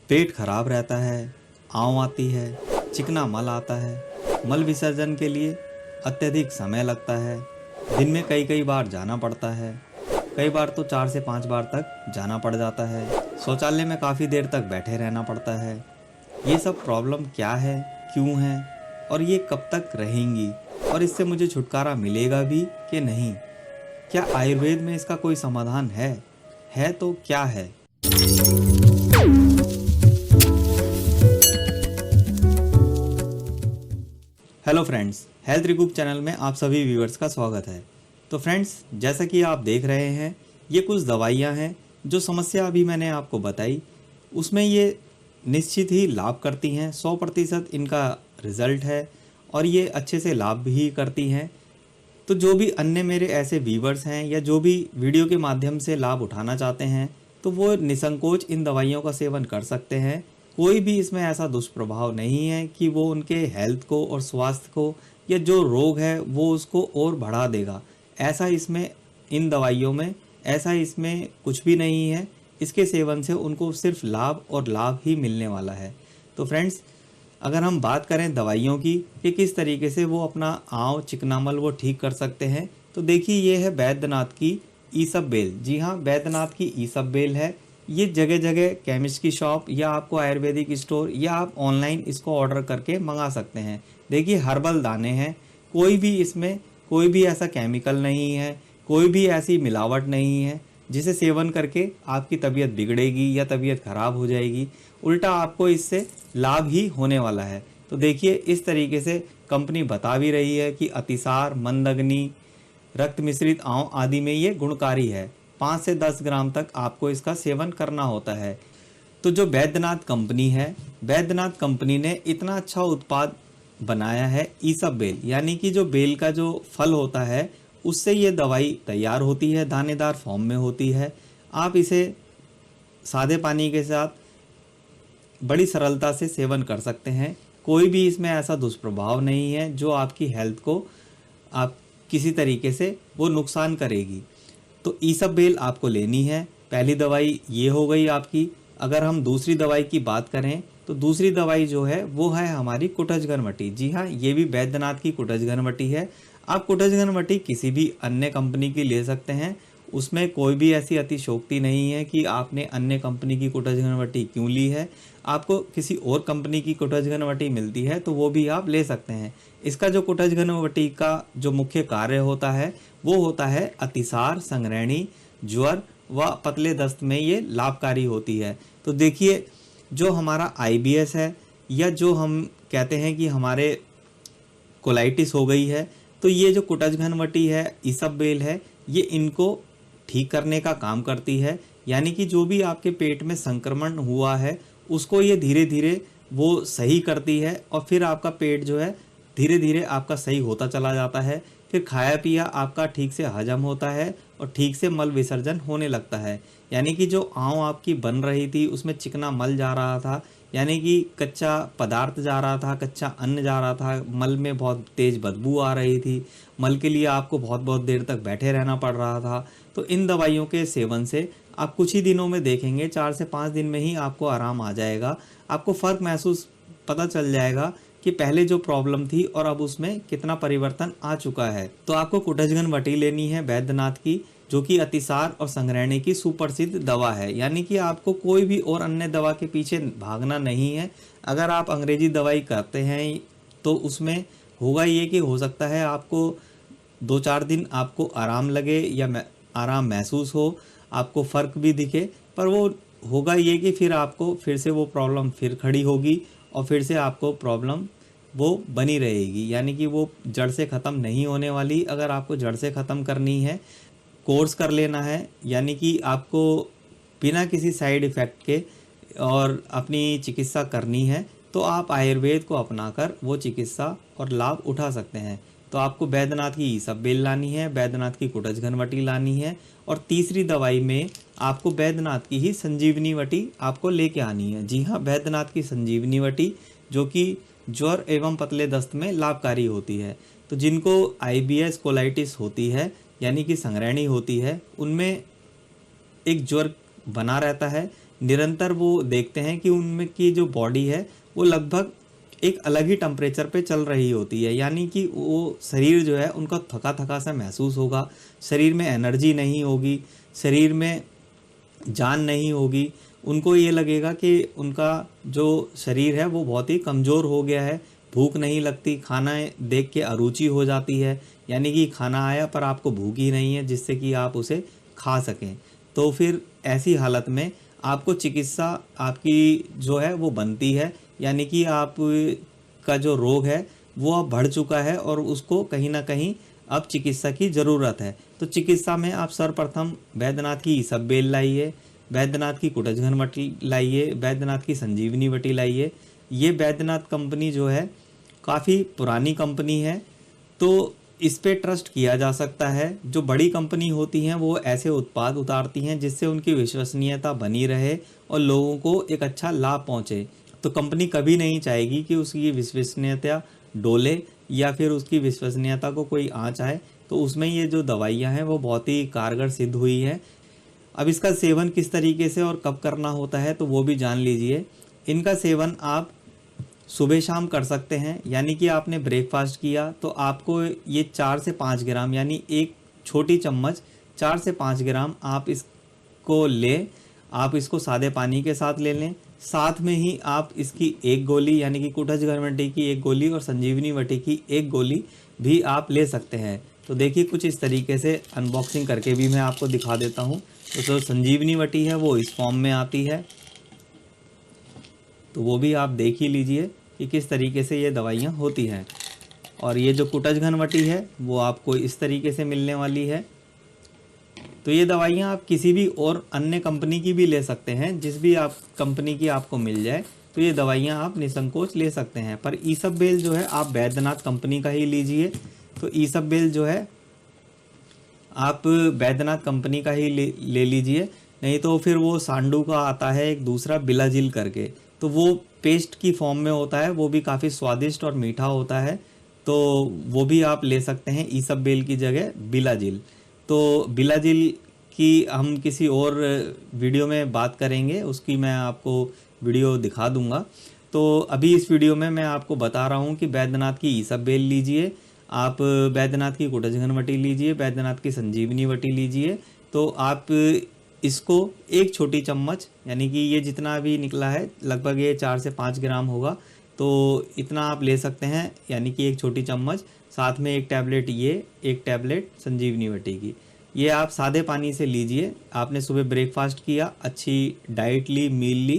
पेट खराब रहता है, आँव आती है, चिकना मल आता है, मल विसर्जन के लिए अत्यधिक समय लगता है, दिन में कई कई बार जाना पड़ता है, कई बार तो 4 से 5 बार तक जाना पड़ जाता है, शौचालय में काफ़ी देर तक बैठे रहना पड़ता है। ये सब प्रॉब्लम क्या है, क्यों है और ये कब तक रहेंगी और इससे मुझे छुटकारा मिलेगा भी कि नहीं? क्या आयुर्वेद में इसका कोई समाधान है? है तो क्या है? Hello friends, health recoup channel में आप सभी व्यूअर्स का स्वागत है। तो फ्रेंड्स, जैसा कि आप देख रहे हैं, ये कुछ दवाइयाँ हैं जो समस्या अभी मैंने आपको बताई, उसमें ये निश्चित ही लाभ करती हैं। 100% इनका रिजल्ट है और ये अच्छे से लाभ भी करती हैं। तो जो भी अन्य मेरे ऐसे व्यूअर्स हैं या जो भी वीडियो के माध्यम से लाभ उठाना चाहते हैं, तो वो निसंकोच इन दवाइयों का सेवन कर सकते हैं। कोई भी इसमें ऐसा दुष्प्रभाव नहीं है कि वो उनके हेल्थ को और स्वास्थ्य को या जो रोग है वो उसको और बढ़ा देगा। ऐसा इसमें, इन दवाइयों में ऐसा इसमें कुछ भी नहीं है। इसके सेवन से उनको सिर्फ लाभ और लाभ ही मिलने वाला है। तो फ्रेंड्स, अगर हम बात करें दवाइयों की कि किस तरीके से वो अपना आँव चिकनामल वो ठीक कर सकते हैं, तो देखिए ये है बैद्यनाथ की ईसब बेल। जी हाँ, बैद्यनाथ की ईसब बेल है। ये जगह जगह केमिस्ट की शॉप या आपको आयुर्वेदिक स्टोर या आप ऑनलाइन इसको ऑर्डर करके मंगा सकते हैं। देखिए हर्बल दाने हैं, कोई भी इसमें कोई भी ऐसा केमिकल नहीं है, कोई भी ऐसी मिलावट नहीं है जिसे सेवन करके आपकी तबीयत बिगड़ेगी या तबीयत खराब हो जाएगी। उल्टा आपको इससे लाभ ही होने वाला है। तो देखिए इस तरीके से कंपनी बता भी रही है कि अतिसार, मंदग्नि, रक्त मिश्रित आंव आदि में ये गुणकारी है। 5 से 10 ग्राम तक आपको इसका सेवन करना होता है। तो जो बैद्यनाथ कंपनी है, बैद्यनाथ कंपनी ने इतना अच्छा उत्पाद बनाया है ईसब बेल, यानी कि जो बेल का जो फल होता है उससे ये दवाई तैयार होती है, दानेदार फॉर्म में होती है। आप इसे सादे पानी के साथ बड़ी सरलता से सेवन कर सकते हैं। कोई भी इसमें ऐसा दुष्प्रभाव नहीं है जो आपकी हेल्थ को आप किसी तरीके से वो नुकसान करेगी। तो ईसब बेल आपको लेनी है। पहली दवाई ये हो गई आपकी। अगर हम दूसरी दवाई की बात करें तो दूसरी दवाई जो है वो है हमारी कुटज घनवटी। जी हाँ, ये भी बैद्यनाथ की कुटज घनवटी है। आप कुटज घनवटी किसी भी अन्य कंपनी की ले सकते हैं, उसमें कोई भी ऐसी अतिशयोक्ति नहीं है कि आपने अन्य कंपनी की कुटज घनवटी क्यों ली है। आपको किसी और कंपनी की कुटज घनवटी मिलती है तो वो भी आप ले सकते हैं। इसका जो कुटज घनवटी का जो मुख्य कार्य होता है वो होता है अतिसार, संघ्रैणी, ज्वर व पतले दस्त में ये लाभकारी होती है। तो देखिए जो हमारा आईबीएस है या जो हम कहते हैं कि हमारे कोलाइटिस हो गई है, तो ये जो कुटज घनवटी है, ईसब बेल है, ये इनको ठीक करने का काम करती है। यानी कि जो भी आपके पेट में संक्रमण हुआ है उसको ये धीरे धीरे वो सही करती है और फिर आपका पेट जो है धीरे धीरे आपका सही होता चला जाता है। फिर खाया पिया आपका ठीक से हजम होता है और ठीक से मल विसर्जन होने लगता है। यानी कि जो आँव आपकी बन रही थी उसमें चिकना मल जा रहा था, यानी कि कच्चा पदार्थ जा रहा था, कच्चा अन्न जा रहा था, मल में बहुत तेज़ बदबू आ रही थी, मल के लिए आपको बहुत बहुत देर तक बैठे रहना पड़ रहा था। तो इन दवाइयों के सेवन से आप कुछ ही दिनों में देखेंगे, 4 से 5 दिन में ही आपको आराम आ जाएगा। आपको फ़र्क महसूस पता चल जाएगा कि पहले जो प्रॉब्लम थी और अब उसमें कितना परिवर्तन आ चुका है। तो आपको कुटज घनवटी लेनी है बैद्यनाथ की, जो कि अतिसार और संघ्रैणी की सुप्रसिद्ध दवा है। यानी कि आपको कोई भी और अन्य दवा के पीछे भागना नहीं है। अगर आप अंग्रेजी दवाई करते हैं तो उसमें होगा ये कि हो सकता है आपको 2-4 दिन आपको आराम लगे या आराम महसूस हो, आपको फ़र्क भी दिखे, पर वो होगा ये कि फिर आपको फिर से वो प्रॉब्लम फिर खड़ी होगी और फिर से आपको प्रॉब्लम वो बनी रहेगी। यानी कि वो जड़ से ख़त्म नहीं होने वाली। अगर आपको जड़ से ख़त्म करनी है, कोर्स कर लेना है, यानी कि आपको बिना किसी साइड इफ़ेक्ट के और अपनी चिकित्सा करनी है, तो आप आयुर्वेद को अपनाकर वो चिकित्सा और लाभ उठा सकते हैं। तो आपको बैद्यनाथ की ईसब बेल लानी है, बैद्यनाथ की कुटज घनवटी लानी है और तीसरी दवाई में आपको बैद्यनाथ की ही संजीवनी वटी आपको लेके आनी है। जी हाँ, बैद्यनाथ की संजीवनी वटी, जो कि ज्वर एवं पतले दस्त में लाभकारी होती है। तो जिनको आईबीएस कोलाइटिस होती है, यानी कि संघ्रैणी होती है, उनमें एक ज्वर बना रहता है, निरंतर वो देखते हैं कि उनमें की जो बॉडी है वो लगभग एक अलग ही टेम्परेचर पे चल रही होती है, यानी कि वो शरीर जो है उनका थका थका सा महसूस होगा, शरीर में एनर्जी नहीं होगी, शरीर में जान नहीं होगी। उनको ये लगेगा कि उनका जो शरीर है वो बहुत ही कमज़ोर हो गया है, भूख नहीं लगती, खाना देख के अरुचि हो जाती है, यानी कि खाना आया पर आपको भूख ही नहीं है जिससे कि आप उसे खा सकें। तो फिर ऐसी हालत में आपको चिकित्सा आपकी जो है वो बनती है, यानी कि आप का जो रोग है वो अब बढ़ चुका है और उसको कहीं ना कहीं अब चिकित्सा की ज़रूरत है। तो चिकित्सा में आप सर्वप्रथम बैद्यनाथ की ईसबेल लाइए, बैद्यनाथ की कुटजघन वटी लाइए, बैद्यनाथ की संजीवनी वटी लाइए। ये बैद्यनाथ कंपनी जो है काफ़ी पुरानी कंपनी है, तो इस पे ट्रस्ट किया जा सकता है। जो बड़ी कंपनी होती हैं वो ऐसे उत्पाद उतारती हैं जिससे उनकी विश्वसनीयता बनी रहे और लोगों को एक अच्छा लाभ पहुंचे। तो कंपनी कभी नहीं चाहेगी कि उसकी विश्वसनीयता डोले या फिर उसकी विश्वसनीयता को कोई आँच आए। तो उसमें ये जो दवाइयाँ हैं वो बहुत ही कारगर सिद्ध हुई है। अब इसका सेवन किस तरीके से और कब करना होता है तो वो भी जान लीजिए। इनका सेवन आप सुबह शाम कर सकते हैं, यानी कि आपने ब्रेकफास्ट किया तो आपको ये 4 से 5 ग्राम यानी एक छोटी चम्मच 4 से 5 ग्राम आप इसको लें। आप इसको सादे पानी के साथ ले लें। साथ में ही आप इसकी एक गोली यानी कि कुटजघन वटी की एक गोली और संजीवनी वटी की एक गोली भी आप ले सकते हैं। तो देखिए कुछ इस तरीके से अनबॉक्सिंग करके भी मैं आपको दिखा देता हूँ। तो जो संजीवनी वटी है वो इस फॉर्म में आती है, तो वो भी आप देख ही लीजिए कि किस तरीके से ये दवाइयाँ होती हैं। और ये जो कुटजघन वटी है वो आपको इस तरीके से मिलने वाली है। तो ये दवाइयाँ आप किसी भी और अन्य कंपनी की भी ले सकते हैं, जिस भी आप कंपनी की आपको मिल जाए तो ये दवाइयाँ आप निसंकोच ले सकते हैं। पर ईसबेल जो है आप बैद्यनाथ कंपनी का ही लीजिए। तो ईसबेल जो है आप बैद्यनाथ कंपनी का ही ले लीजिए, नहीं तो फिर वो सांडू का आता है एक दूसरा बिलाजिल करके, तो वो पेस्ट की फॉर्म में होता है, वो भी काफ़ी स्वादिष्ट और मीठा होता है। तो वो भी आप ले सकते हैं ईसबेल की जगह बिलाजिल। तो बिलाजिल की हम किसी और वीडियो में बात करेंगे, उसकी मैं आपको वीडियो दिखा दूंगा। तो अभी इस वीडियो में मैं आपको बता रहा हूँ कि बैद्यनाथ की ईसबेल लीजिए, आप बैद्यनाथ की कुटजघन वटी लीजिए, बैद्यनाथ की संजीवनी वटी लीजिए। तो आप इसको एक छोटी चम्मच यानी कि ये जितना भी निकला है लगभग ये 4 से 5 ग्राम होगा, तो इतना आप ले सकते हैं, यानी कि एक छोटी चम्मच, साथ में एक टैबलेट ये, एक टैबलेट संजीवनी वटी की। ये आप सादे पानी से लीजिए। आपने सुबह ब्रेकफास्ट किया, अच्छी डाइट ली, मील ली,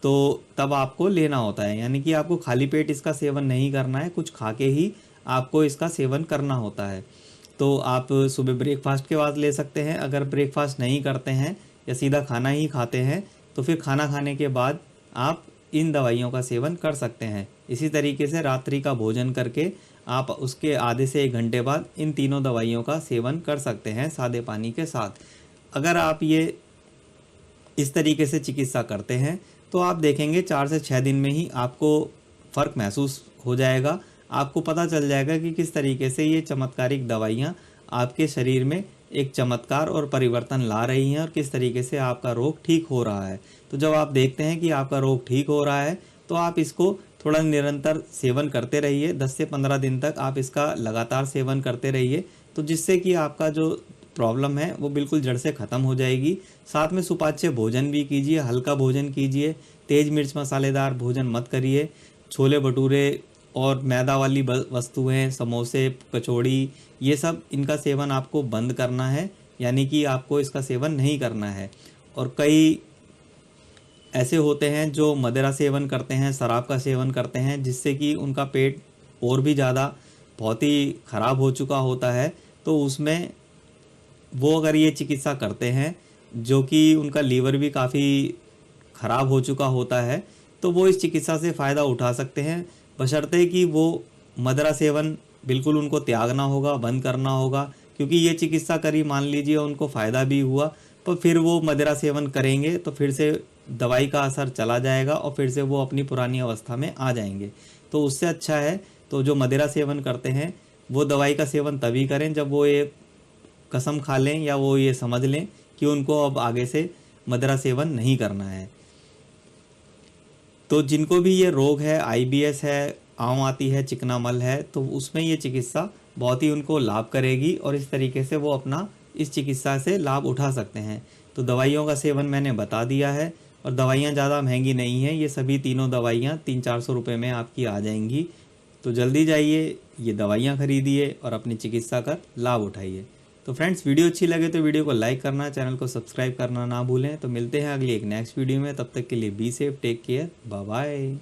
तो तब आपको लेना होता है, यानी कि आपको खाली पेट इसका सेवन नहीं करना है, कुछ खा के ही आपको इसका सेवन करना होता है। तो आप सुबह ब्रेकफास्ट के बाद ले सकते हैं। अगर ब्रेकफास्ट नहीं करते हैं या सीधा खाना ही खाते हैं तो फिर खाना खाने के बाद आप इन दवाइयों का सेवन कर सकते हैं। इसी तरीके से रात्रि का भोजन करके आप उसके आधे से 1 घंटे बाद इन तीनों दवाइयों का सेवन कर सकते हैं सादे पानी के साथ। अगर आप ये इस तरीके से चिकित्सा करते हैं तो आप देखेंगे 4 से 6 दिन में ही आपको फ़र्क महसूस हो जाएगा। आपको पता चल जाएगा कि किस तरीके से ये चमत्कारिक दवाइयाँ आपके शरीर में एक चमत्कार और परिवर्तन ला रही हैं और किस तरीके से आपका रोग ठीक हो रहा है। तो जब आप देखते हैं कि आपका रोग ठीक हो रहा है तो आप इसको थोड़ा निरंतर सेवन करते रहिए। 10 से 15 दिन तक आप इसका लगातार सेवन करते रहिए, तो जिससे कि आपका जो प्रॉब्लम है वो बिल्कुल जड़ से ख़त्म हो जाएगी। साथ में सुपाच्य भोजन भी कीजिए, हल्का भोजन कीजिए, तेज़ मिर्च मसालेदार भोजन मत करिए। छोले भटूरे और मैदा वाली वस्तुएं, समोसे, कचौड़ी, ये सब इनका सेवन आपको बंद करना है, यानी कि आपको इसका सेवन नहीं करना है। और कई ऐसे होते हैं जो मदिरा सेवन करते हैं, शराब का सेवन करते हैं, जिससे कि उनका पेट और भी ज़्यादा बहुत ही ख़राब हो चुका होता है। तो उसमें वो अगर ये चिकित्सा करते हैं, जो कि उनका लीवर भी काफ़ी ख़राब हो चुका होता है, तो वो इस चिकित्सा से फ़ायदा उठा सकते हैं, बशर्ते कि वो मदिरा सेवन बिल्कुल उनको त्यागना होगा, बंद करना होगा। क्योंकि ये चिकित्सा करी, मान लीजिए उनको फ़ायदा भी हुआ, तो फिर वो मदिरा सेवन करेंगे तो फिर से दवाई का असर चला जाएगा और फिर से वो अपनी पुरानी अवस्था में आ जाएंगे। तो उससे अच्छा है तो जो मदिरा सेवन करते हैं वो दवाई का सेवन तभी करें जब वो ये कसम खा लें या वो ये समझ लें कि उनको अब आगे से मदिरा सेवन नहीं करना है। तो जिनको भी ये रोग है, आईबीएस है, आंव आती है, चिकना मल है, तो उसमें ये चिकित्सा बहुत ही उनको लाभ करेगी और इस तरीके से वो अपना इस चिकित्सा से लाभ उठा सकते हैं। तो दवाइयों का सेवन मैंने बता दिया है और दवाइयाँ ज़्यादा महंगी नहीं हैं, ये सभी तीनों दवाइयाँ 300-400 रुपये में आपकी आ जाएंगी। तो जल्दी जाइए, ये दवाइयाँ खरीदिए और अपनी चिकित्सा का लाभ उठाइए। तो फ्रेंड्स, वीडियो अच्छी लगे तो वीडियो को लाइक करना, चैनल को सब्सक्राइब करना ना भूलें। तो मिलते हैं अगली एक नेक्स्ट वीडियो में, तब तक के लिए be safe, take care, bye bye.